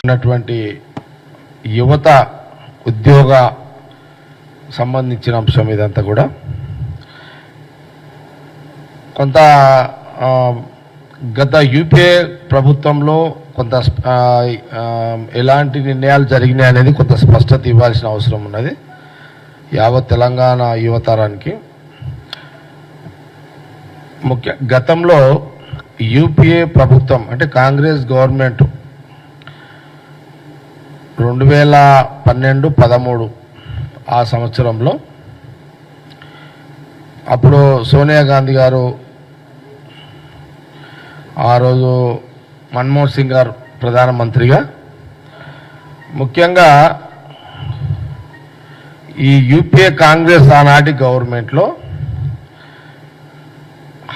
ఉన్నటువంటి యువత ఉద్యోగ సంబంధించిన అంశం ఇదంతా కూడా కొంత గత యూపీఏ ప్రభుత్వంలో కొంత ఎలాంటి నిర్ణయాలు జరిగినాయి అనేది కొంత స్పష్టత ఇవ్వాల్సిన అవసరం ఉన్నది యావత్ తెలంగాణ యువతరానికి. గతంలో యూపీఏ ప్రభుత్వం అంటే కాంగ్రెస్ గవర్నమెంట్ 2012-13 ఆ సంవత్సరంలో అప్పుడు సోనియా గాంధీ గారు, ఆ రోజు మన్మోహన్ సింగ్ గారు ప్రధానమంత్రిగా, ముఖ్యంగా ఈ యూపీఏ కాంగ్రెస్ ఆనాటి గవర్నమెంట్లో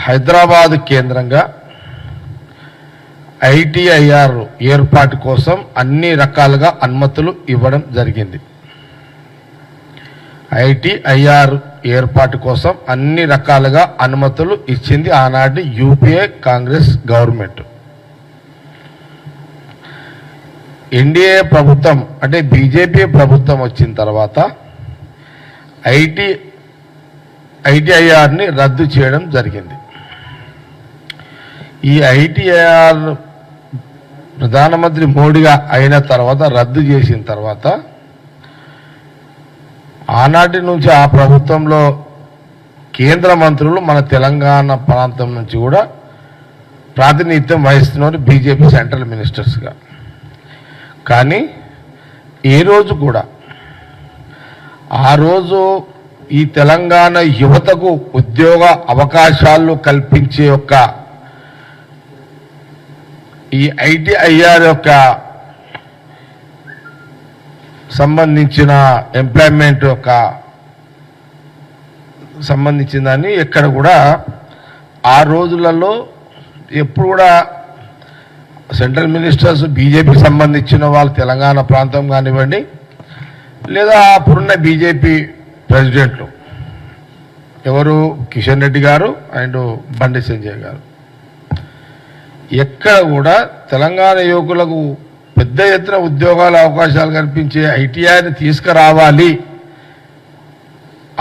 హైదరాబాద్ కేంద్రంగా ఐటీఐఆర్ ఏర్పాటు కోసం అన్ని రకాలుగా అనుమతులు ఇవ్వడం జరిగింది. ఐటీఐఆర్ ఏర్పాటు కోసం అన్ని రకాలుగా అనుమతులు ఇచ్చింది ఆనాటి యూపీఏ కాంగ్రెస్ గవర్నమెంట్. ఎన్డీఏ ప్రభుత్వం అంటే బీజేపీ ప్రభుత్వం వచ్చిన తర్వాత ఐటీఐఆర్ని రద్దు చేయడం జరిగింది. ఈ ఐటీఐఆర్ ప్రధానమంత్రి మోడీగా అయిన తర్వాత రద్దు చేసిన తర్వాత ఆనాటి నుంచి ఆ ప్రభుత్వంలో కేంద్ర మంత్రులు మన తెలంగాణ ప్రాంతం నుంచి కూడా ప్రాతినిధ్యం వహిస్తున్నారు బీజేపీ సెంట్రల్ మినిస్టర్స్గా. కానీ ఏ రోజు కూడా ఆ రోజు ఈ తెలంగాణ యువతకు ఉద్యోగ అవకాశాలు కల్పించే యొక్క ఈ ఐటీఐఆర్ యొక్క సంబంధించిన ఎంప్లాయ్మెంట్ యొక్క సంబంధించిందని ఎక్కడ కూడా ఆ రోజులలో ఎప్పుడు కూడా సెంట్రల్ మినిస్టర్స్ బీజేపీకి సంబంధించిన వాళ్ళు తెలంగాణ ప్రాంతం కానివ్వండి, లేదా అప్పుడున్న బీజేపీ ప్రెసిడెంట్లు ఎవరు కిషన్ రెడ్డి గారు అండ్ బండి సంజయ్ గారు ఎక్కడ కూడా తెలంగాణ యువకులకు పెద్ద ఎత్తున ఉద్యోగాల అవకాశాలు కల్పించే ఐటీఐని తీసుకురావాలి,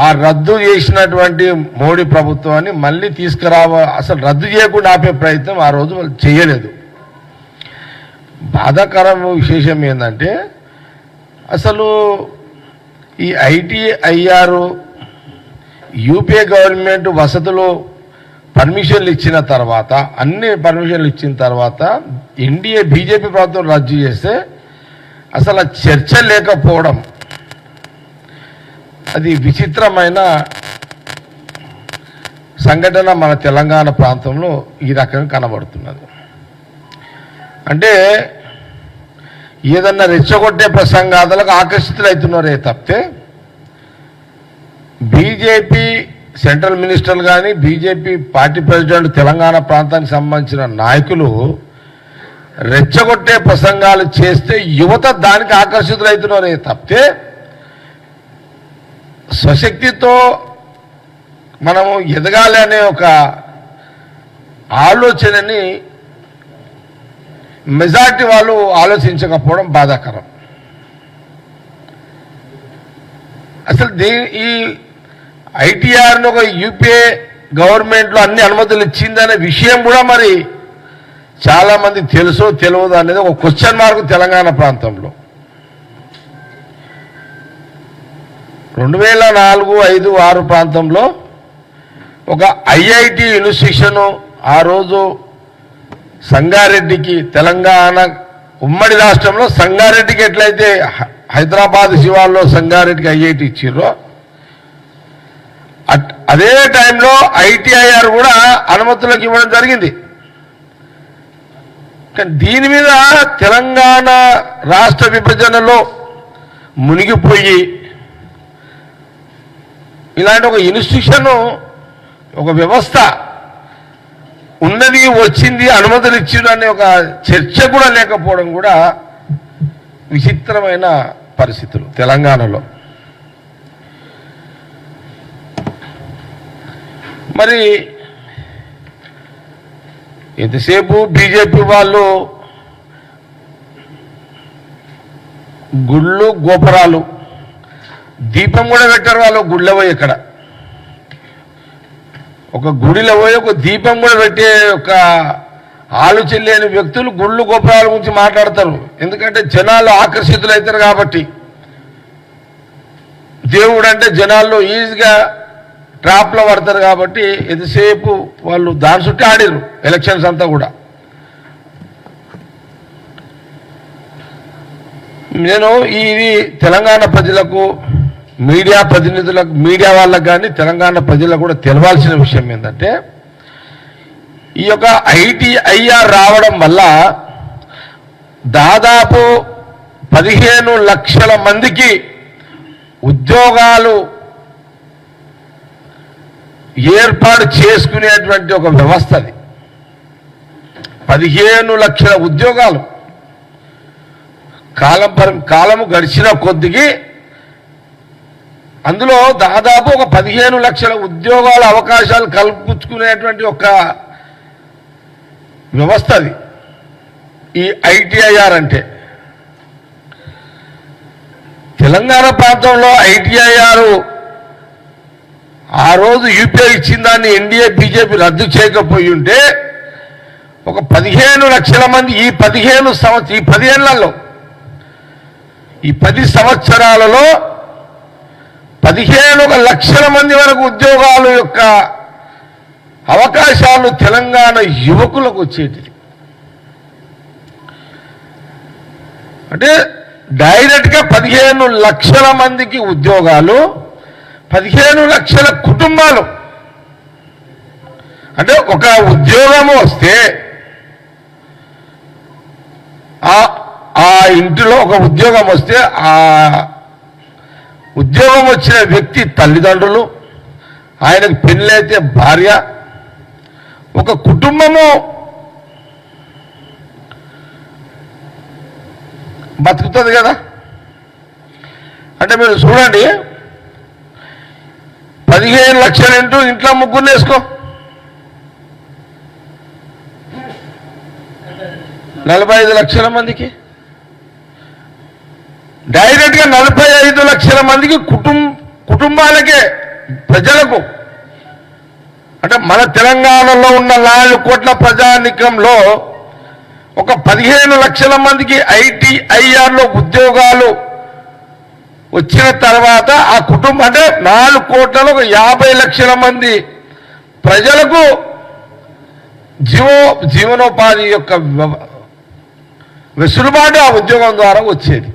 ఆ రద్దు చేసినటువంటి మోడీ ప్రభుత్వాన్ని మళ్ళీ అసలు రద్దు చేయకుండా ఆపే ప్రయత్నం ఆ రోజు వాళ్ళు చేయలేదు. బాధాకరం విశేషం ఏంటంటే అసలు ఈ ఐటీఐఆర్ యూపీఏ గవర్నమెంట్ వసతులు పర్మిషన్లు ఇచ్చిన తర్వాత, అన్ని పర్మిషన్లు ఇచ్చిన తర్వాత ఎన్డీఏ బీజేపీ ప్రభుత్వం రద్దు చేస్తే అసలు చర్చ లేకపోవడం అది విచిత్రమైన సంఘటన మన తెలంగాణ ప్రాంతంలో ఈ రకంగా కనబడుతున్నది. అంటే ఏదన్నా రెచ్చగొట్టే ప్రసంగాలకు ఆకర్షితులవుతున్నారే తప్పితే బీజేపీ సెంట్రల్ మినిస్టర్లు కానీ బీజేపీ పార్టీ ప్రెసిడెంట్ తెలంగాణ ప్రాంతానికి సంబంధించిన నాయకులు రెచ్చగొట్టే ప్రసంగాలు చేస్తే యువత దానికి ఆకర్షితులవుతున్నారే తప్పితే స్వశక్తితో మనము ఎదగాలి అనే ఒక ఆలోచనని మెజార్టీ వాళ్ళు ఆలోచించకపోవడం బాధాకరం. అసలు ఈ ఐటీఆర్ని ఒక యూపీఏ గవర్నమెంట్లో అన్ని అనుమతులు ఇచ్చిందనే విషయం కూడా మరి చాలామంది తెలుసో తెలియదు అనేది ఒక క్వశ్చన్ మార్క్ తెలంగాణ ప్రాంతంలో. 2004, 5, 6 ప్రాంతంలో ఒక ఐఐటి ఇన్స్టిట్యూషన్ ఆ రోజు సంగారెడ్డికి, తెలంగాణ ఉమ్మడి రాష్ట్రంలో సంగారెడ్డికి ఎట్లయితే హైదరాబాద్ శివార్లో సంగారెడ్డికి ఐఐటి ఇచ్చిర్రో అదే టైంలో ఐటీఐఆర్ కూడా అనుమతులకు ఇవ్వడం జరిగింది. కానీ దీని మీద తెలంగాణ రాష్ట్ర విభజనలో మునిగిపోయి ఇలాంటి ఒక ఇన్స్టిట్యూషన్, ఒక వ్యవస్థ ఉన్నది, వచ్చింది, అనుమతులు ఇచ్చింది అనే ఒక చర్చ కూడా లేకపోవడం కూడా విచిత్రమైన పరిస్థితులు తెలంగాణలో. మరి ఎంతసేపు బీజేపీ వాళ్ళు గుళ్ళు గోపురాలు దీపం కూడా పెట్టారు. వాళ్ళు గుళ్ళో పోయి ఇక్కడ ఒక గుడిలో పోయి ఒక దీపం కూడా పెట్టే ఒక ఆలోచన లేని వ్యక్తులు గుళ్ళు గోపురాల గురించి మాట్లాడతారు. ఎందుకంటే జనాలు ఆకర్షితులవుతారు కాబట్టి. దేవుడు అంటే జనాల్లో ఈజీగా ట్రాప్లో పడతారు కాబట్టి ఎంతసేపు వాళ్ళు దాని చుట్టూ ఆడిరు ఎలక్షన్స్ అంతా కూడా. నేను ఇది తెలంగాణ ప్రజలకు, మీడియా ప్రతినిధులకు, మీడియా వాళ్ళకు కానీ తెలంగాణ ప్రజలకు కూడా తెలవాల్సిన విషయం ఏంటంటే, ఈ యొక్క ఐటీఐఆర్ రావడం వల్ల దాదాపు 15 లక్షల మందికి ఉద్యోగాలు ఏర్పాటు చేసుకునేటువంటి ఒక వ్యవస్థ అది. 15 లక్షల ఉద్యోగాలు కాలము గడిచిన కొద్దికి అందులో దాదాపు ఒక 15 లక్షల ఉద్యోగాల అవకాశాలు కల్పించుకునేటువంటి ఒక వ్యవస్థ అది ఈ ఐటీఐఆర్ అంటే. తెలంగాణ ప్రాంతంలో ఐటీఐఆర్ ఆ రోజు యూపీఐ ఇచ్చిన దాన్ని ఎన్డీఏ బీజేపీ రద్దు చేయకపోయి ఉంటే ఒక 15 లక్షల మంది ఈ 10 ఏళ్లలో ఈ 10 సంవత్సరాలలో 15 లక్షల మంది వరకు ఉద్యోగాల యొక్క అవకాశాలు తెలంగాణ యువకులకు వచ్చేది. అంటే డైరెక్ట్గా 15 లక్షల మందికి ఉద్యోగాలు, 15 లక్షల కుటుంబాలు. అంటే ఒక ఉద్యోగము వస్తే ఆ ఇంటిలో ఒక ఉద్యోగం వస్తే ఆ ఉద్యోగం వచ్చిన వ్యక్తి తల్లిదండ్రులు, ఆయనకు పెళ్ళైతే భార్య, ఒక కుటుంబము బతుకుతుంది కదా. అంటే మీరు చూడండి, 15 లక్షలు ఇంట్లో ముగ్గురు వేసుకో, 45 లక్షల మందికి డైరెక్ట్గా 45 లక్షల మందికి కుటుంబాలకే, ప్రజలకు. అంటే మన తెలంగాణలో ఉన్న 4 కోట్ల ప్రజానికంలో ఒక 15 లక్షల మందికి ఐటీఐఆర్లో ఉద్యోగాలు వచ్చిన తర్వాత ఆ కుటుంబం అంటే 4 కోట్లలో ఒక 50 లక్షల మంది ప్రజలకు జీవనోపాధి యొక్క వెసులుబాటు ఆ ఉద్యోగం ద్వారా వచ్చేది.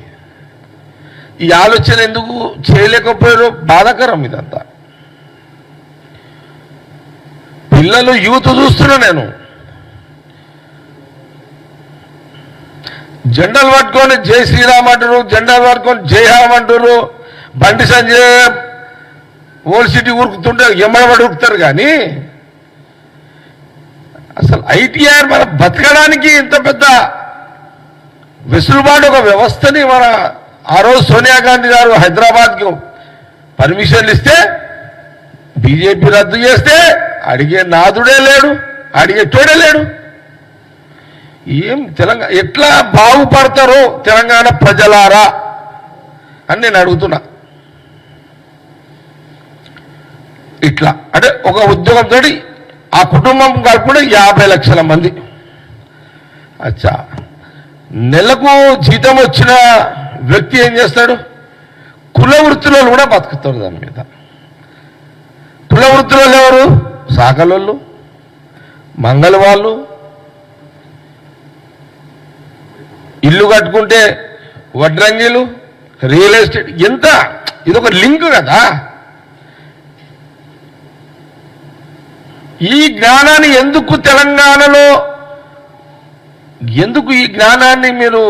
ఈ ఆలోచన ఎందుకు చేయలేకపోయారో బాధాకరం ఇదంతా. పిల్లలు యూత్ చూస్తున్నా నేను జెండాలు పట్టుకొని జై శ్రీరామ్ అంటారు, జెండాలు పట్టుకొని జై హామ్ అంటారు, బండి సంజయ్ ఓల్డ్ సిటీ ఉరుకుతుంటే ఎమ్మడబడి ఉరుకుతారు. కానీ అసలు ఐటీఆర్ మన బతకడానికి ఇంత పెద్ద వెసులుబాటు ఒక వ్యవస్థని మన ఆ రోజు సోనియా గాంధీ గారు హైదరాబాద్కి పర్మిషన్లు ఇస్తే బీజేపీ రద్దు చేస్తే అడిగే నాదుడే లేడు, అడిగేటోడే లేడు. ఏం తెలంగాణ ఎట్లా బాగుపడతారో తెలంగాణ ప్రజలారా అని నేను అడుగుతున్నా. ఇట్లా అంటే ఒక ఉద్యోగంతో ఆ కుటుంబం కలుపుకుంటే 50 లక్షల మంది. అచ్చా, నెలకు జీతం వచ్చిన వ్యక్తి ఏం చేస్తాడు? కుల వృత్తులలో కూడా బతుకుతారు. దాని మీద కుల వృత్తులలో ఎవరు? సాకలోళ్ళు, మంగళ వాళ్ళు, ఇల్లు కట్టుకుంటే వడ్రంగిలు, రియల్ ఎస్టేట్. ఎంత ఇదొక లింక్ కదా. ఈ జ్ఞానాన్ని ఎందుకు తెలంగాణలో ఈ జ్ఞానాన్ని మీరు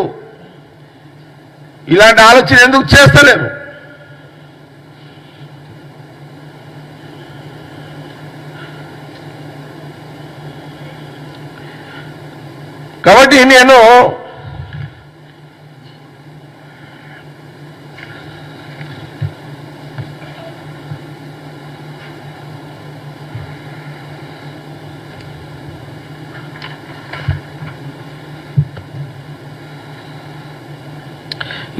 ఇలాంటి ఆలోచన ఎందుకు చేస్తలేరు? కాబట్టి నేను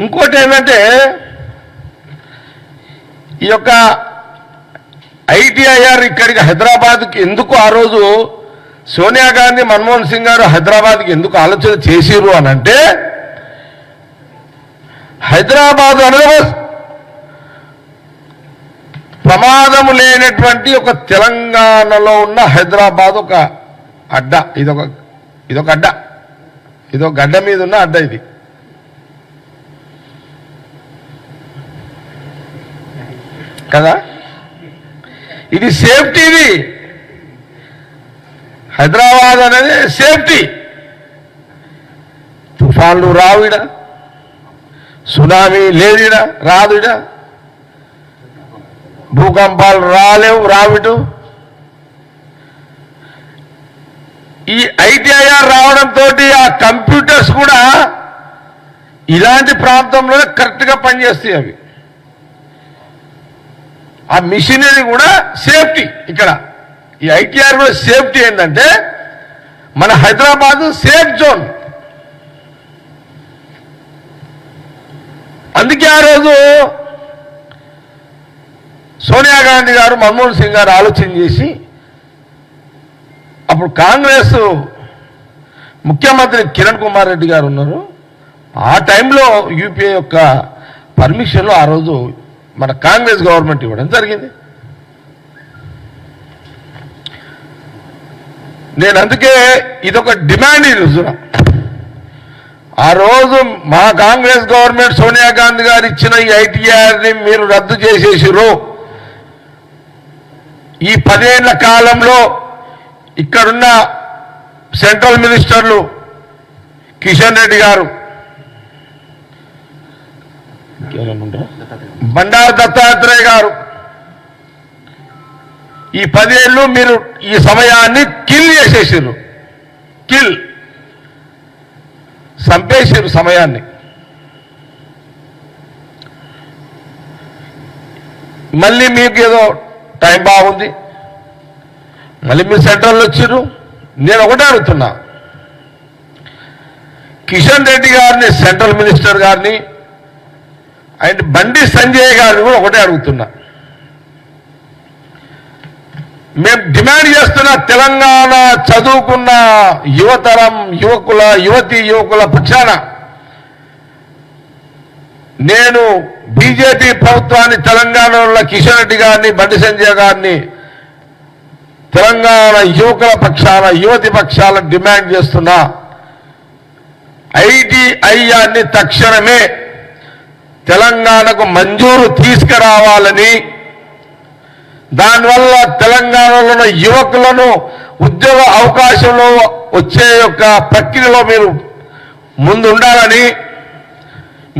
ఇంకోటి ఏంటంటే ఈ యొక్క ఐటీఐఆర్ ఇక్కడికి హైదరాబాద్కి ఎందుకు ఆ రోజు సోనియా గాంధీ మన్మోహన్ సింగ్ గారు హైదరాబాద్కి ఎందుకు ఆలోచన చేసిరు అని అంటే హైదరాబాద్ అనేది ప్రమాదము లేనటువంటి ఒక తెలంగాణలో ఉన్న హైదరాబాద్ ఒక అడ్డ, ఇదొక అడ్డ, ఇదొక గడ్డ మీద ఉన్న అడ్డ. ఇది కదా, ఇది సేఫ్టీ. ఇది హైదరాబాద్ అనేది సేఫ్టీ. తుఫాన్లు రావిడ, సునామీ లేదిడ, రాదుడ, భూకంపాలు రావిడు. ఈ ఐటీఐఆర్ రావడంతో ఆ కంప్యూటర్స్ కూడా ఇలాంటి ప్రాంతంలోనే కరెక్ట్గా పనిచేస్తాయి. అవి ఆ మిషనరీ కూడా సేఫ్టీ. ఇక్కడ ఈ ఐటీఆర్ కూడా సేఫ్టీ ఏంటంటే మన హైదరాబాద్ సేఫ్ జోన్. అందుకే ఆ రోజు సోనియా గాంధీ గారు మన్మోహన్ సింగ్ గారు ఆలోచన చేసి అప్పుడు కాంగ్రెస్ ముఖ్యమంత్రి కిరణ్ కుమార్ రెడ్డి గారు ఉన్నారు. ఆ టైంలో యూపీఏ యొక్క పర్మిషన్లో ఆ రోజు మన కాంగ్రెస్ గవర్నమెంట్ ఇవ్వడం జరిగింది. నేను అందుకే ఇదొక డిమాండ్. ఈ రోజున ఆ రోజు మా కాంగ్రెస్ గవర్నమెంట్ సోనియా గాంధీ గారు ఇచ్చిన ఈ ఐటీఆర్ని మీరు రద్దు చేసేసిరు. ఈ 10 ఏళ్ల కాలంలో ఇక్కడున్న సెంట్రల్ మినిస్టర్లు కిషన్ రెడ్డి గారు, బండారు దత్తాత్రేయ గారు, ఈ 10 ఏళ్ళు మీరు ఈ సమయాన్ని కిల్ చేసేసారు. చంపేసారు సమయాన్ని. మళ్ళీ మీకు ఏదో టైం బాగుంది, మళ్ళీ మీరు సెంట్రల్లో వచ్చారు. నేను ఒకటే అడుగుతున్నా, కిషన్ రెడ్డి గారిని సెంట్రల్ మినిస్టర్ గారిని అండ్ బండి సంజయ్ గారిని కూడా ఒకటే అడుగుతున్నా. మేము డిమాండ్ చేస్తున్న తెలంగాణ చదువుకున్న యువతరం యువకుల పక్షాన నేను బీజేపీ ప్రభుత్వాన్ని, తెలంగాణలో కిషన్ రెడ్డి గారిని, బండి సంజయ్ గారిని, తెలంగాణ యువకుల పక్షాన, యువతి పక్షాల డిమాండ్ చేస్తున్నా. ఐటీఐఆర్ని తక్షణమే తెలంగాణకు మంజూరు తీసుకురావాలని, దానివల్ల తెలంగాణలో ఉన్న యువకులను ఉద్యోగ అవకాశంలో వచ్చే యొక్క ప్రక్రియలో మీరు ముందుండాలని,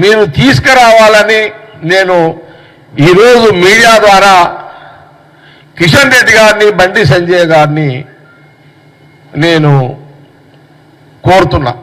మీరు తీసుకురావాలని నేను ఈరోజు మీడియా ద్వారా కిషన్ రెడ్డి గారిని, బండి సంజయ్ గారిని నేను కోరుతున్నా.